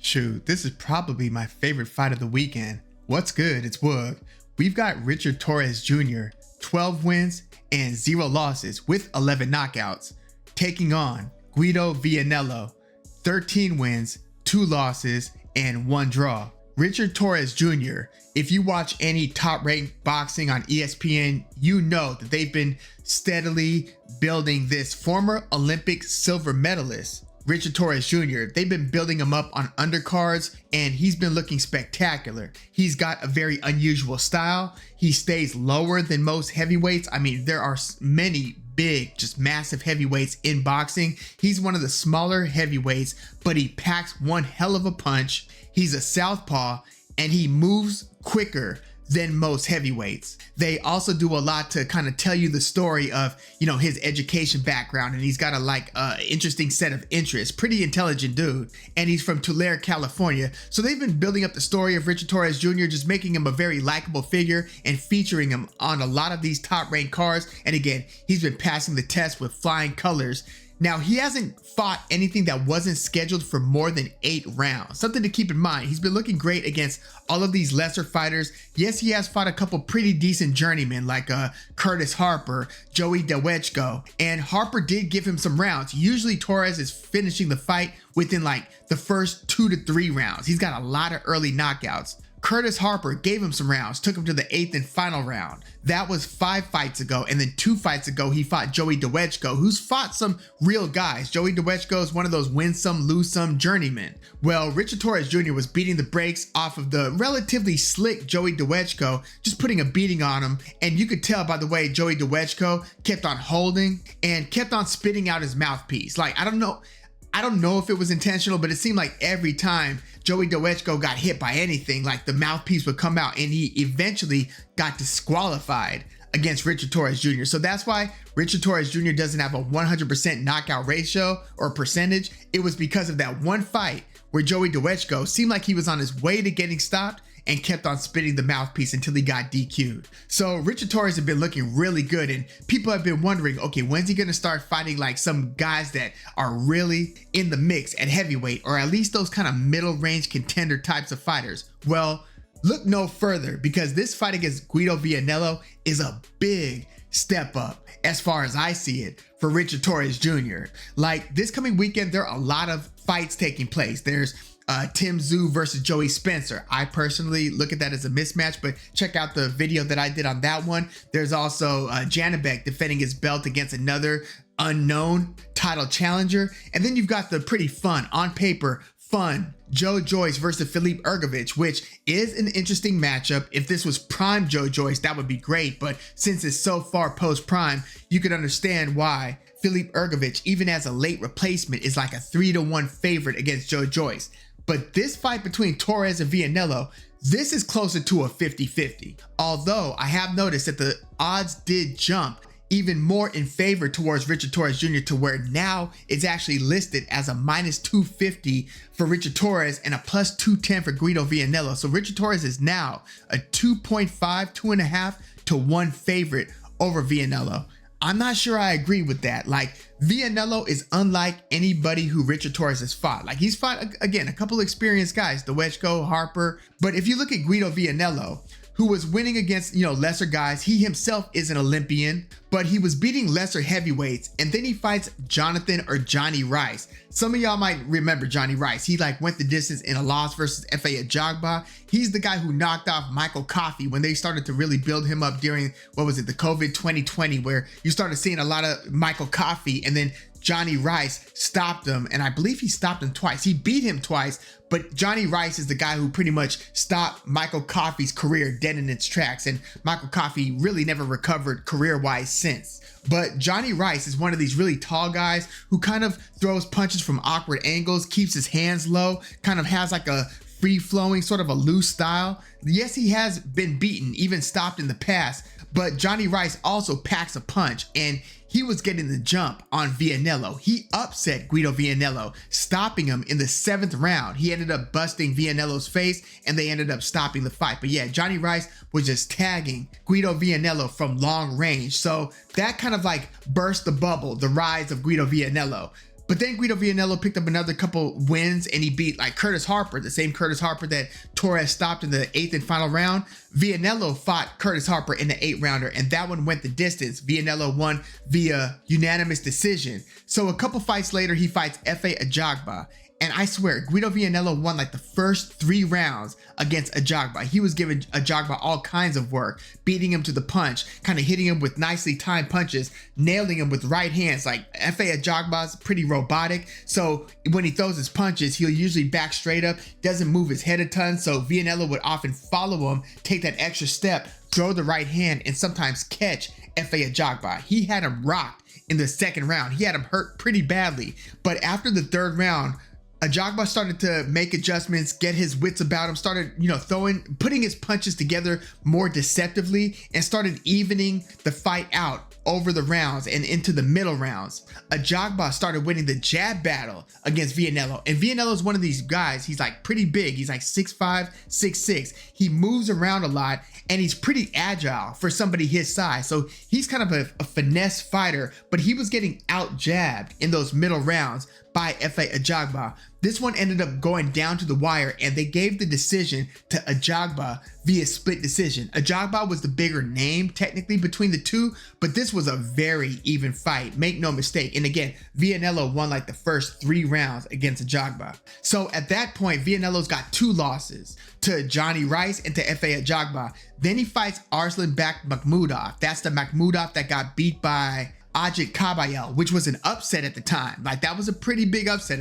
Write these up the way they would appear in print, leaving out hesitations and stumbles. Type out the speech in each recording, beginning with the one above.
Shoot, this is probably my favorite fight of the weekend. What's good? It's Wood. We've got Richard Torrez Jr., 12 wins and 0 losses with 11 knockouts, taking on Guido Vianello, 13 wins, 2 losses, and 1 draw. Richard Torrez Jr., if you watch any top-ranked boxing on ESPN, you know that they've been steadily building this former Olympic silver medalist, Richard Torrez Jr. They've been building him up on undercards, and he's been looking spectacular. He's got a very unusual style. He stays lower than most heavyweights. I mean, there are many big, just massive heavyweights in boxing. He's one of the smaller heavyweights, but he packs one hell of a punch. He's a southpaw, and he moves quicker than most heavyweights. They also do a lot to kind of tell you the story of, his education background, and he's got a interesting set of interests. Pretty intelligent dude, and he's from Tulare, California. So they've been building up the story of Richard Torrez Jr., just making him a very likable figure and featuring him on a lot of these top-ranked cards. And again, he's been passing the test with flying colors. Now, he hasn't fought anything that wasn't scheduled for more than 8 rounds. Something to keep in mind. He's been looking great against all of these lesser fighters. Yes, he has fought a couple pretty decent journeymen like Curtis Harper, Joey Dewechko, and Harper did give him some rounds. Usually Torrez is finishing the fight within the first 2 to 3 rounds. He's got a lot of early knockouts. Curtis Harper gave him some rounds, took him to the 8th and final round. That was 5 fights ago, and then 2 fights ago he fought Joey Dewechko, who's fought some real guys. Joey Dewechko is one of those win some, lose some journeymen. Well, Richard Torrez Jr. was beating the brakes off of the relatively slick Joey Dewechko, just putting a beating on him, and you could tell by the way Joey Dewechko kept on holding and kept on spitting out his mouthpiece. I don't know if it was intentional, but it seemed like every time Joey Dewechko got hit by anything, the mouthpiece would come out, and he eventually got disqualified against Richard Torrez Jr. So that's why Richard Torrez Jr. doesn't have a 100% knockout ratio or percentage. It was because of that one fight where Joey Dewechko seemed like he was on his way to getting stopped and kept on spitting the mouthpiece until he got DQ'd. So Richard Torrez has been looking really good, and people have been wondering, okay, when's he gonna start fighting some guys that are really in the mix at heavyweight, or at least those kind of middle range contender types of fighters? Well, look no further, because this fight against Guido Vianello is a big step up, as far as I see it, for Richard Torrez Jr. This coming weekend, there are a lot of fights taking place. There's Tim Tszyu versus Joey Spencer. I personally look at that as a mismatch, but check out the video that I did on that one. There's also Janibek defending his belt against another unknown title challenger. And then you've got the pretty fun, on paper, fun Joe Joyce versus Filip Ergovic, which is an interesting matchup. If this was prime Joe Joyce, that would be great. But since it's so far post-prime, you could understand why Filip Ergovic, even as a late replacement, is like a 3-1 favorite against Joe Joyce. But this fight between Torrez and Vianello, this is closer to a 50-50. Although I have noticed that the odds did jump even more in favor towards Richard Torrez Jr. to where now it's actually listed as a -250 for Richard Torrez and a +210 for Guido Vianello. So Richard Torrez is now a 2.5, 2.5 to 1 favorite over Vianello. I'm not sure I agree with that. Vianello is unlike anybody who Richard Torrez has fought. He's fought, again, a couple experienced guys, Dewechko, Harper. But if you look at Guido Vianello, who was winning against, lesser guys, he himself is an Olympian, but he was beating lesser heavyweights, and then he fights Jonathan or Johnny Rice. Some of y'all might remember Johnny Rice. He went the distance in a loss versus F.A. Ajagba. He's the guy who knocked off Michael Coffey when they started to really build him up during, the COVID 2020, where you started seeing a lot of Michael Coffey, and then Johnny Rice stopped him, and I believe he stopped him twice. He beat him twice, but Johnny Rice is the guy who pretty much stopped Michael Coffey's career dead in its tracks, and Michael Coffey really never recovered career-wise since. But Johnny Rice is one of these really tall guys who kind of throws punches from awkward angles, keeps his hands low, kind of has a free-flowing, sort of a loose style. Yes, he has been beaten, even stopped in the past, but Johnny Rice also packs a punch, and he was getting the jump on Vianello. He upset Guido Vianello, stopping him in the 7th round. He ended up busting Vianello's face, and they ended up stopping the fight. But yeah, Johnny Rice was just tagging Guido Vianello from long range. So that kind of burst the bubble, the rise of Guido Vianello. But then Guido Vianello picked up another couple wins and he beat like Curtis Harper, the same Curtis Harper that Torrez stopped in the 8th and final round. Vianello fought Curtis Harper in the 8th rounder, and that one went the distance. Vianello won via unanimous decision. So a couple fights later, he fights Efe Ajagba. And I swear, Guido Vianello won like the first 3 rounds against Ajagba. He was giving Ajagba all kinds of work, beating him to the punch, kind of hitting him with nicely timed punches, nailing him with right hands. Like Efe Ajagba's pretty robotic. So when he throws his punches, he'll usually back straight up, doesn't move his head a ton. So Vianello would often follow him, take that extra step, throw the right hand, and sometimes catch Efe Ajagba. He had him rocked in the 2nd round. He had him hurt pretty badly. But after the 3rd round, Ajagba started to make adjustments, get his wits about him, started, putting his punches together more deceptively, and started evening the fight out over the rounds and into the middle rounds. Ajagba started winning the jab battle against Vianello. And Vianello is one of these guys, he's like pretty big. He's like 6'5", 6'6". He moves around a lot and he's pretty agile for somebody his size. So he's kind of a finesse fighter, but he was getting out jabbed in those middle rounds by Efe Ajagba. This one ended up going down to the wire and they gave the decision to Ajagba via split decision. Ajagba was the bigger name technically between the two, but this was a very even fight, make no mistake. And again, Vianello won like the first 3 rounds against Ajagba. So at that point, Vianello's got 2 losses, to Johnny Rice and to Efe Ajagba. Then he fights Arslanbek Makhmudov. That's the Makhmudov that got beat by Ajit Kabayel, which was an upset at the time. Like that was a pretty big upset.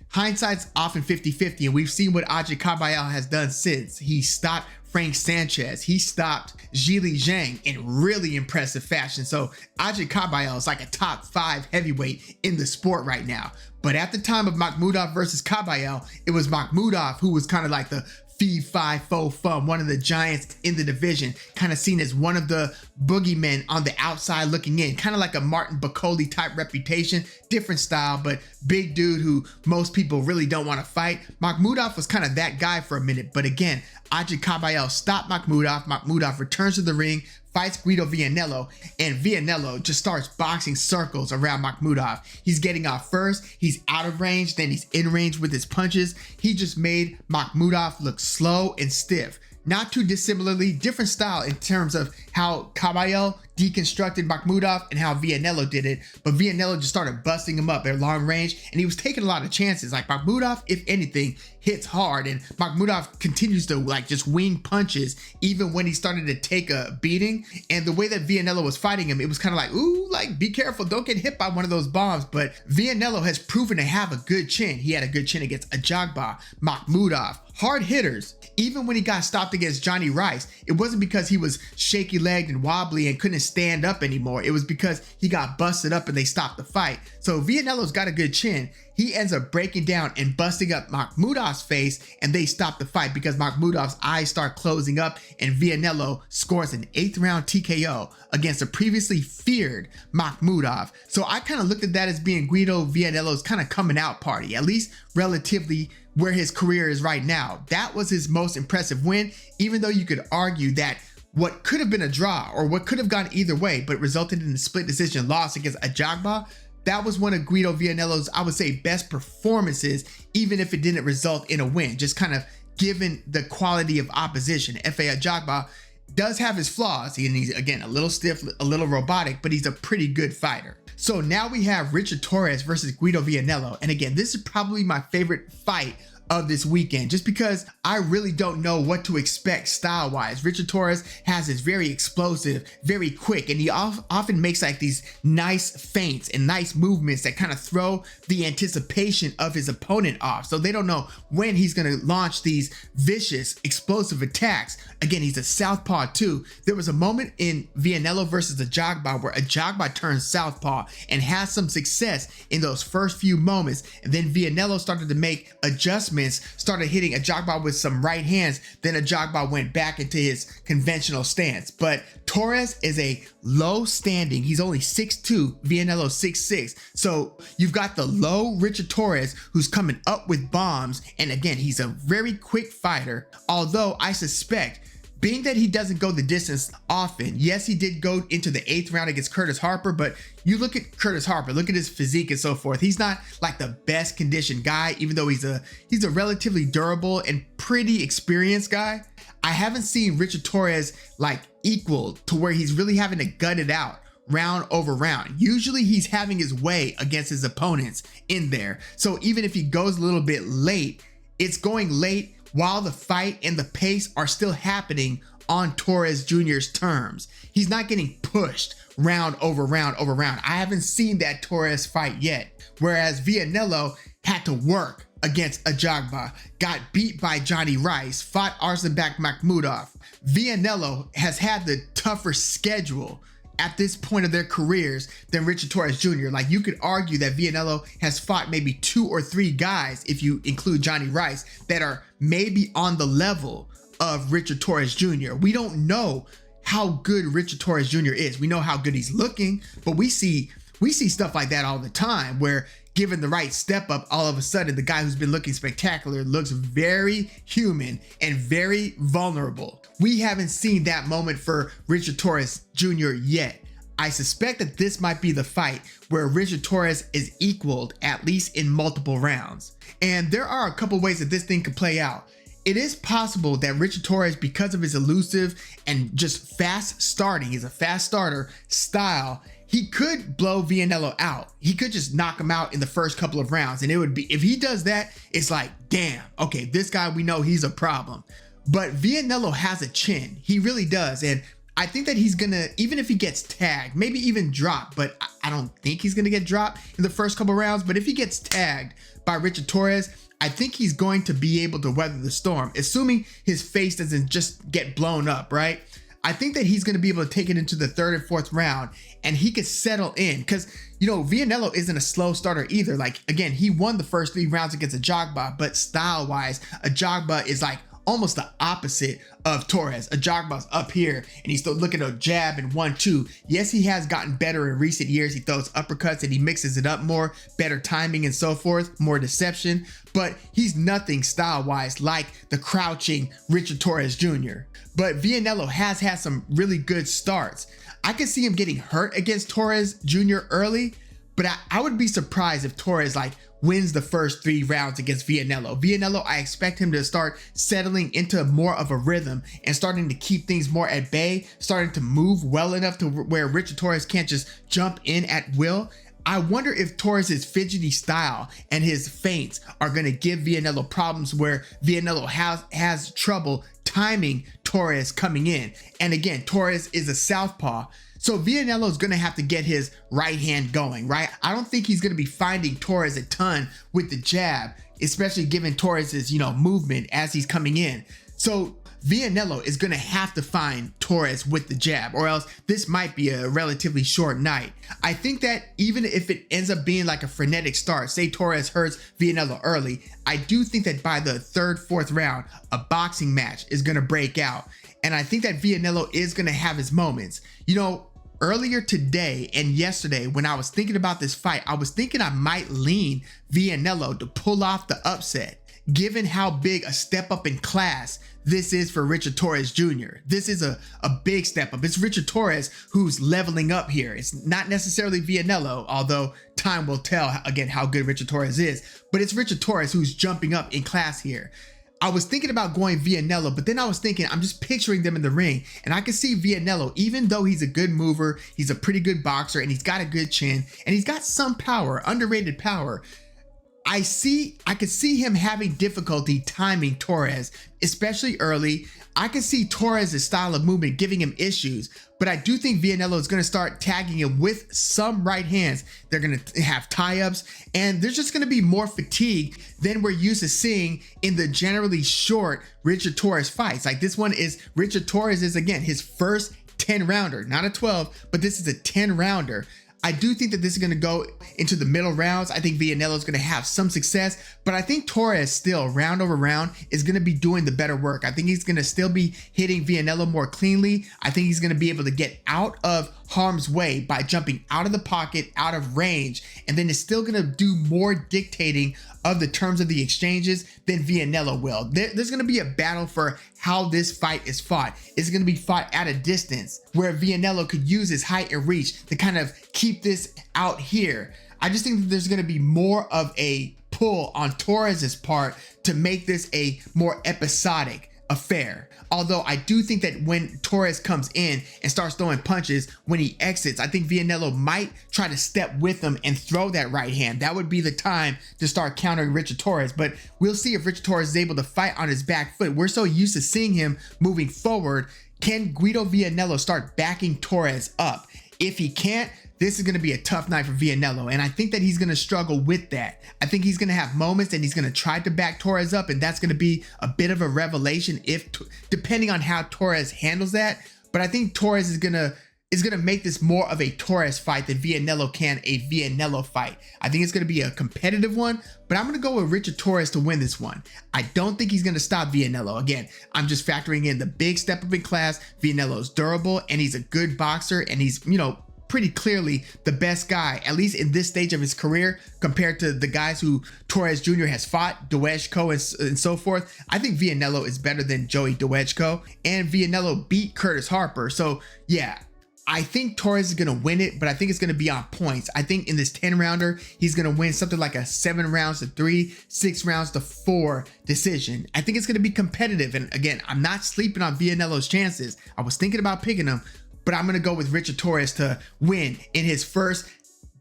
Hindsight's often 50-50, and we've seen what Ajit Kabayel has done since. He stopped Frank Sanchez. He stopped Zhili Zhang in really impressive fashion. So Ajit Kabayel is like a top 5 heavyweight in the sport right now. But at the time of Makhmudov versus Kabayel, it was Makhmudov who was kind of like the fee, fi, fo, fum, one of the giants in the division, kind of seen as one of the boogeymen on the outside looking in, kind of like a Martin Bacoli type reputation, different style, but big dude who most people really don't want to fight. Makhmudov was kind of that guy for a minute, but again, Ajit Kabayel stopped Makhmudov. Makhmudov returns to the ring, fights Guido Vianello, and Vianello just starts boxing circles around Makhmudov. He's getting off first, he's out of range, then he's in range with his punches. He just made Makhmudov look slow and stiff. Not too dissimilarly, different style in terms of how Kabayel deconstructed Makhmudov and how Vianello did it, but Vianello just started busting him up at long range, and he was taking a lot of chances. Like Makhmudov, if anything, hits hard, and Makhmudov continues to like just wing punches even when he started to take a beating. And the way that Vianello was fighting him, it was kind of like, ooh, like be careful, don't get hit by one of those bombs. But Vianello has proven to have a good chin. He had a good chin against Ajagba, Makhmudov, hard hitters. Even when he got stopped against Johnny Rice, it wasn't because he was shaky legged and wobbly and couldn't stand up anymore. It was because he got busted up and they stopped the fight. So Vianello's got a good chin. He ends up breaking down and busting up Makhmudov's face, and they stop the fight because Makhmudov's eyes start closing up, and Vianello scores an 8th round TKO against a previously feared Makhmudov. So I kind of looked at that as being Guido Vianello's kind of coming out party, at least relatively where his career is right now. That was his most impressive win, even though you could argue that what could have been a draw or what could have gone either way but resulted in a split decision loss against Ajagba, that was one of Guido Vianello's, I would say, best performances, even if it didn't result in a win, just kind of given the quality of opposition. Efe Ajagba does have his flaws, and he's, again, a little stiff, a little robotic, but he's a pretty good fighter. So now we have Richard Torrez versus Guido Vianello. And again, this is probably my favorite fight of this weekend, just because I really don't know what to expect style wise. Richard Torrez has this very explosive, very quick, and he often makes like these nice feints and nice movements that kind of throw the anticipation of his opponent off. So they don't know when he's going to launch these vicious, explosive attacks. Again, he's a southpaw too. There was a moment in Vianello versus Ajagba where Ajagba turns southpaw and has some success in those first few moments, and then Vianello started to make adjustments, started hitting Ajagba with some right hands. Then Ajagba went back into his conventional stance. But Torrez is a low standing. He's only 6'2", Vianello 6'6". So you've got the low Richard Torrez who's coming up with bombs. And again, he's a very quick fighter. Although I suspect being that he doesn't go the distance often, yes, he did go into the 8th round against Curtis Harper, but you look at Curtis Harper, look at his physique and so forth. He's not like the best conditioned guy, even though he's a relatively durable and pretty experienced guy. I haven't seen Richard Torrez like equal to where he's really having to gut it out round over round. Usually he's having his way against his opponents in there. So even if he goes a little bit late, it's going late while the fight and the pace are still happening on Torrez Jr.'s terms. He's not getting pushed round over round over round. I haven't seen that Torrez fight yet. Whereas Vianello had to work against Ajagba, got beat by Johnny Rice, fought Arsenbek Makhmudov. Vianello has had the tougher schedule at this point of their careers than Richard Torrez Jr. Like, you could argue that Vianello has fought maybe 2 or 3 guys, if you include Johnny Rice, that are maybe on the level of Richard Torrez Jr. We don't know how good Richard Torrez Jr. is. We know how good he's looking, but we see stuff like that all the time where, given the right step up, all of a sudden the guy who's been looking spectacular looks very human and very vulnerable. We haven't seen that moment for Richard Torrez Jr. yet. I suspect that this might be the fight where Richard Torrez is equaled, at least in multiple rounds. And there are a couple ways that this thing could play out. It is possible that Richard Torrez, because of his elusive and just fast starting, he's a fast starter style, he could blow Vianello out. He could just knock him out in the first couple of rounds. And it would be, if he does that, it's like, damn, okay, this guy, we know he's a problem. But Vianello has a chin. He really does. And I think that he's gonna, even if he gets tagged, maybe even dropped, but I don't think he's gonna get dropped in the first couple rounds. But if he gets tagged by Richard Torrez, I think he's going to be able to weather the storm, assuming his face doesn't just get blown up, right? I think that he's going to be able to take it into the 3rd and 4th round, and he could settle in, because, you know, Vianello isn't a slow starter either. Like, again, he won the first 3 rounds against Ajagba, but style-wise, Ajagba is like almost the opposite of Torrez. Ajagba's up here, and he's still looking at a jab and 1-2. Yes, he has gotten better in recent years. He throws uppercuts and he mixes it up more, better timing and so forth, more deception, but he's nothing style-wise like the crouching Richard Torrez Jr. But Vianello has had some really good starts. I could see him getting hurt against Torrez Jr. early, but I would be surprised if Torrez like wins the first 3 rounds against Vianello. Vianello, I expect him to start settling into more of a rhythm and starting to keep things more at bay, starting to move well enough to where Richard Torrez can't just jump in at will. I wonder if Torrez's fidgety style and his feints are going to give Vianello problems where Vianello has trouble timing Torrez coming in. And again, Torrez is a southpaw, so Vianello is going to have to get his right hand going, right? I don't think he's going to be finding Torrez a ton with the jab, especially given Torrez's, you know, movement as he's coming in. So Vianello is going to have to find Torrez with the jab, or else this might be a relatively short night. I think that even if it ends up being like a frenetic start, say Torrez hurts Vianello early, I do think that by the 3rd, 4th round, a boxing match is going to break out. And I think that Vianello is going to have his moments. You know, earlier today and yesterday, when I was thinking about this fight, I was thinking I might lean Vianello to pull off the upset, given how big a step up in class this is for Richard Torrez Jr. This is a big step up. It's Richard Torrez who's leveling up here. It's not necessarily Vianello, although time will tell again how good Richard Torrez is, but it's Richard Torrez who's jumping up in class here. I was thinking about going Vianello, but then I was thinking, I'm just picturing them in the ring, and I can see Vianello, even though he's a good mover, he's a pretty good boxer, and he's got a good chin, and he's got some power, underrated power. I could see him having difficulty timing Torrez, especially early. I could see Torrez's style of movement giving him issues, but I do think Vianello is going to start tagging him with some right hands. They're going to have tie-ups, and there's just going to be more fatigue than we're used to seeing in the generally short Richard Torrez fights. Like, this one is, Richard Torrez is, again, his first 10-rounder, not a 12, but this is a 10-rounder. I do think that this is going to go into the middle rounds. I think Vianello is going to have some success, but I think Torrez still, round over round, is going to be doing the better work. I think he's going to still be hitting Vianello more cleanly. I think he's going to be able to get out of harm's way by jumping out of the pocket, out of range, and then is still gonna do more dictating of the terms of the exchanges than Vianello will. There's gonna be a battle for how this fight is fought. It's gonna be fought at a distance where Vianello could use his height and reach to kind of keep this out here. I just think that there's gonna be more of a pull on Torrez's part to make this a more episodic affair. Although I do think that when Torrez comes in and starts throwing punches, when he exits, I think Vianello might try to step with him and throw that right hand. That would be the time to start countering Richard Torrez, but we'll see if Richard Torrez is able to fight on his back foot. We're so used to seeing him moving forward. Can Guido Vianello start backing Torrez up? If he can't, this is going to be a tough night for Vianello, and I think that he's going to struggle with that. I think he's going to have moments and he's going to try to back Torrez up, and that's going to be a bit of a revelation depending on how Torrez handles that. But I think Torrez is going to make this more of a Torrez fight than Vianello can a Vianello fight. I think it's going to be a competitive one, but I'm going to go with Richard Torrez to win this one. I don't think he's going to stop Vianello. Again, I'm just factoring in the big step up in class. Vianello's durable and he's a good boxer, and he's, pretty clearly the best guy, at least in this stage of his career, compared to the guys who Torrez Jr. has fought, Dwejko and so forth. I think Vianello is better than Joey Dwejko, and Vianello beat Curtis Harper. So yeah, I think Torrez is going to win it, but I think it's going to be on points. I think in this 10 rounder, he's going to win something like a 7 rounds to 3, 6 rounds to 4 decision. I think it's going to be competitive. And again, I'm not sleeping on Vianello's chances. I was thinking about picking him, but I'm going to go with Richard Torrez to win in his first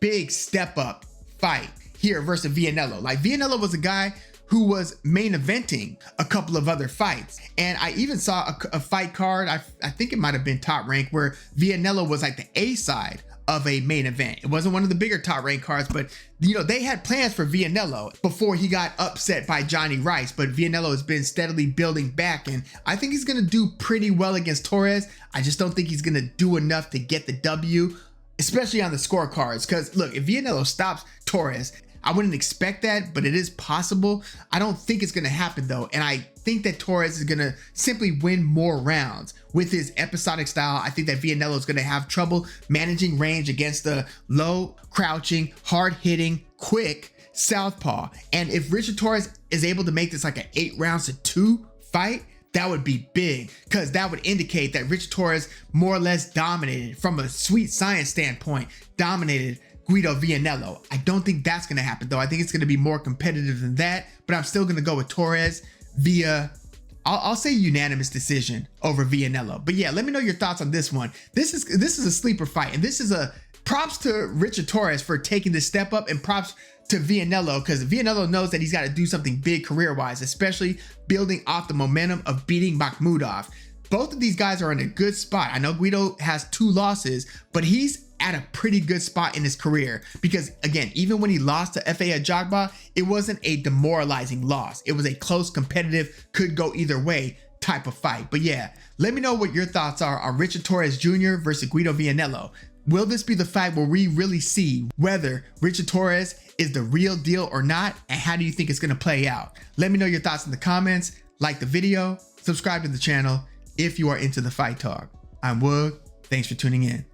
big step up fight here versus Vianello. Like, Vianello was a guy who was main eventing a couple of other fights. And I even saw a fight card, I think it might have been Top Rank, where Vianello was like the A side of a main event. It wasn't one of the bigger Top Rank cards, but they had plans for Vianello before he got upset by Johnny Rice. But Vianello has been steadily building back, and I think he's gonna do pretty well against Torrez. I just don't think he's gonna do enough to get the W, especially on the scorecards. Because look, if Vianello stops Torrez, I wouldn't expect that, but it is possible. I don't think it's gonna happen though, and I think that Torrez is gonna simply win more rounds with his episodic style. I think that Vianello is gonna have trouble managing range against the low, crouching, hard hitting, quick southpaw. And if Richard Torrez is able to make this like an 8 rounds to 2 fight, that would be big, because that would indicate that Richard Torrez more or less dominated, from a sweet science standpoint, dominated Guido Vianello. I don't think that's going to happen though. I think it's going to be more competitive than that, but I'm still going to go with Torrez via, I'll say unanimous decision over Vianello. But yeah, let me know your thoughts on this one. This is a sleeper fight, and this is a props to Richard Torrez for taking this step up, and props to Vianello, because Vianello knows that he's got to do something big career-wise, especially building off the momentum of beating Makhmudov. Both of these guys are in a good spot. I know Guido has 2 losses, but he's at a pretty good spot in his career, because again, even when he lost to F.A. Ajagba, it wasn't a demoralizing loss. It was a close, competitive, could go either way type of fight. But yeah, let me know what your thoughts are on Richard Torrez Jr. versus Guido Vianello. Will this be the fight where we really see whether Richard Torrez is the real deal or not, and how do you think it's going to play out? Let me know your thoughts in the comments, like the video, subscribe to the channel if you are into the fight talk. I'm Wood. Thanks for tuning in.